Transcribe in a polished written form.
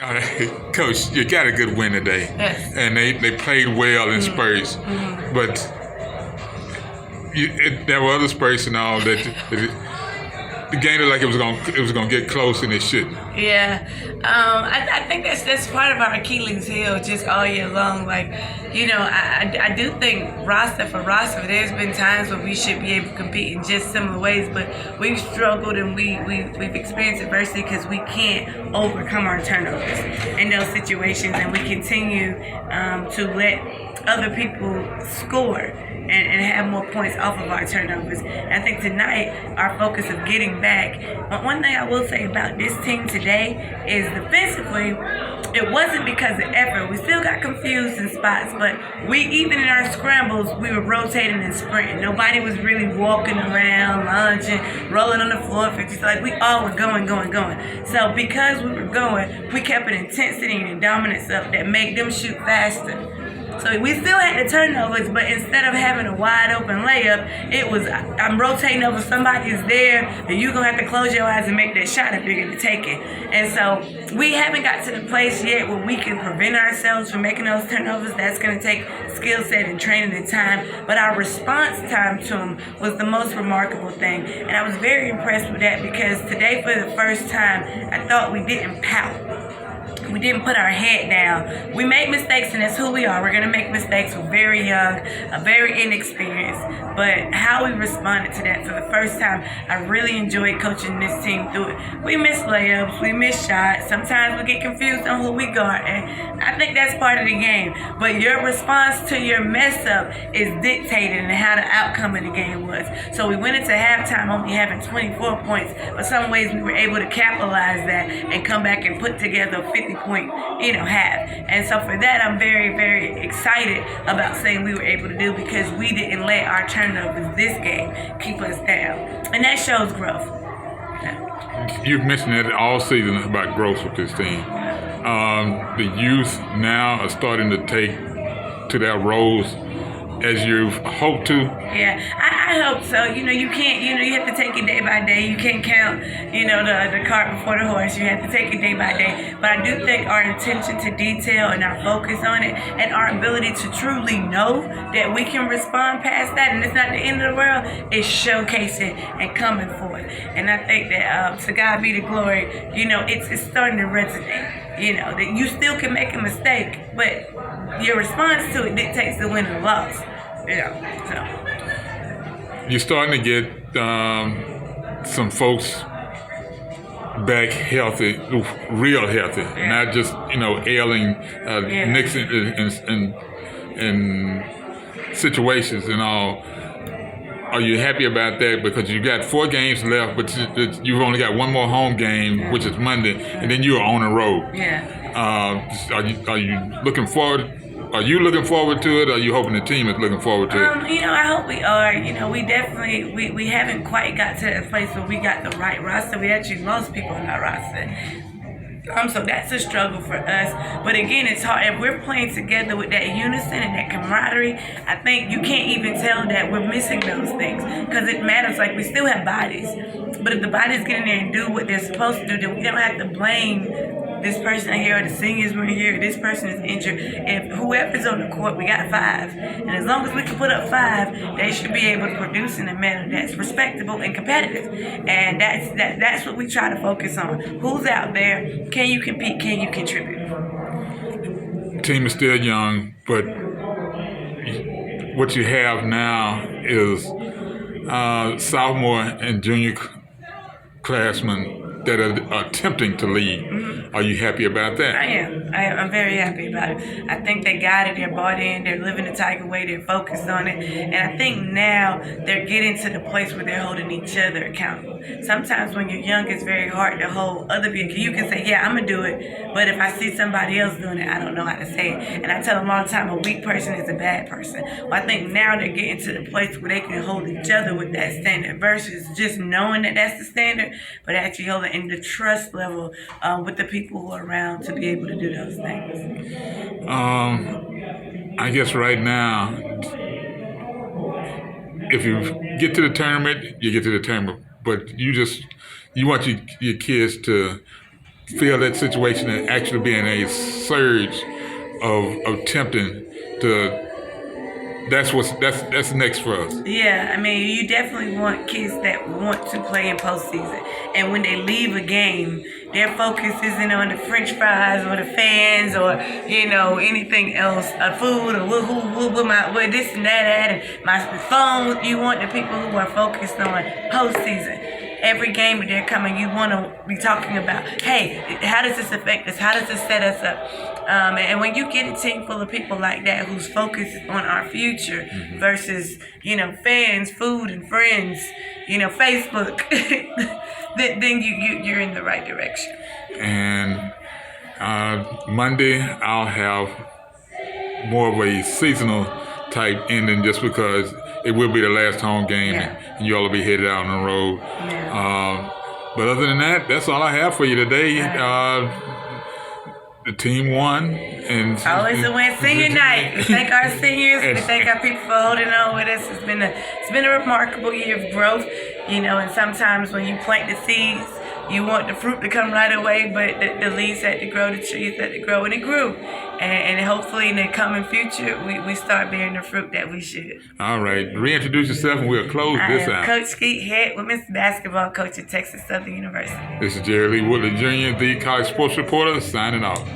Coach, you got a good win today, Yes. and they played well in spurts, but there were other spurts and all the game looked like it was gonna get close, and it shouldn't. Yeah, I think that's part of our Achilles heel just all year long. Like, I do think roster for roster, there's been times where we should be able to compete in just similar ways, but we've struggled and we've experienced adversity because we can't overcome our turnovers in those situations, and we continue to let other people score and have more points off of our turnovers. And I think tonight, our focus of getting back. One thing I will say about this team today is defensively, it wasn't because of effort. We still got confused in spots, but even in our scrambles, we were rotating and sprinting. Nobody was really walking around, lunging, rolling on the floor 50. Like, we all were going. So because we were going, we kept an intensity and dominance up that made them shoot faster. So we still had the turnovers, but instead of having a wide open layup, it was I'm rotating over, somebody's there, and you're going to have to close your eyes and make that shot if you're going to take it. And so we haven't got to the place yet where we can prevent ourselves from making those turnovers. That's going to take skill set and training and time. But our response time to them was the most remarkable thing. And I was very impressed with that because today, for the first time, I thought we didn't pout. We didn't put our head down. We made mistakes, and that's who we are. We're going to make mistakes. We're very young, very inexperienced. But how we responded to that for the first time, I really enjoyed coaching this team through it. We miss layups. We miss shots. Sometimes we get confused on who we guard. And I think that's part of the game. But your response to your mess up is dictated in how the outcome of the game was. So we went into halftime only having 24 points. But some ways we were able to capitalize that and come back and put together a 50-point, half. And so for that, I'm very, very excited about saying we were able to do because we didn't let our turnovers this game keep us down. And that shows growth. You've mentioned it all season about growth with this team. The youth now are starting to take to their roles as you've hoped to. Yeah, I hope so. You can't, you have to take it day by day. You can't count, the cart before the horse. You have to take it day by day. But I do think our attention to detail and our focus on it and our ability to truly know that we can respond past that and it's not the end of the world is showcasing and coming forth. And I think that, to God be the glory, it's starting to resonate. That you still can make a mistake, but your response to it dictates the win or loss. So you're starting to get some folks back healthy, real healthy, not just ailing nicks and situations and all. Are you happy about that? Because you got 4 games left, but you've only got one more home game, which is Monday, and then you're on the road. Are you looking forward? Are you looking forward to it, or are you hoping the team is looking forward to it? I hope we are. We definitely, we haven't quite got to a place where we got the right roster. We actually lost people on our roster. So that's a struggle for us. But again, it's hard. If we're playing together with that unison and that camaraderie, I think you can't even tell that we're missing those things because it matters. Like, we still have bodies. But if the bodies get in there and do what they're supposed to do, then we don't have to blame this person here or the seniors were here, this person is injured. If whoever's on the court, we got 5. And as long as we can put up 5, they should be able to produce in a manner that's respectable and competitive. And that's what we try to focus on. Who's out there? Can you compete? Can you contribute? The team is still young, but what you have now is sophomore and junior classmen that are attempting to lead. Are you happy about that? I am. I'm very happy about it. I think they got it. They're bought in. They're living the Tiger way. They're focused on it. And I think now they're getting to the place where they're holding each other accountable. Sometimes when you're young, it's very hard to hold other people. You can say, yeah, I'm going to do it. But if I see somebody else doing it, I don't know how to say it. And I tell them all the time, a weak person is a bad person. Well, I think now they're getting to the place where they can hold each other with that standard versus just knowing that that's the standard, but actually holding in the trust level with the people who are around to be able to do those things. I guess right now, if you get to the tournament, you get to the tournament. But you want your kids to feel that situation as actually being a surge of tempting to. That's next for us. Yeah, I mean, you definitely want kids that want to play in postseason, and when they leave a game, their focus isn't on the French fries or the fans or anything else, food or what this and that and my phone. You want the people who are focused on postseason. Every game that they're coming, you want to be talking about, hey, how does this affect us? How does this set us up? And when you get a team full of people like that who's focused on our future versus, fans, food, and friends, Facebook, then you're in the right direction. And Monday, I'll have more of a seasonal type ending just because it will be the last home game and you all will be headed out on the road. Yeah. But other than that, that's all I have for you today. The team won. And always a win. Senior night. We thank our seniors. We thank our people for holding on with us. It's been a remarkable year of growth. And sometimes when you plant the seeds, you want the fruit to come right away, but the leaves had to grow, the trees had to grow, and it grew. And hopefully in the coming future, we start bearing the fruit that we should. All right. Reintroduce yourself and we'll close this out. Coach Skeete, head women's basketball coach at Texas Southern University. This is Jerry Lee Woodley Jr., the college sports reporter, signing off.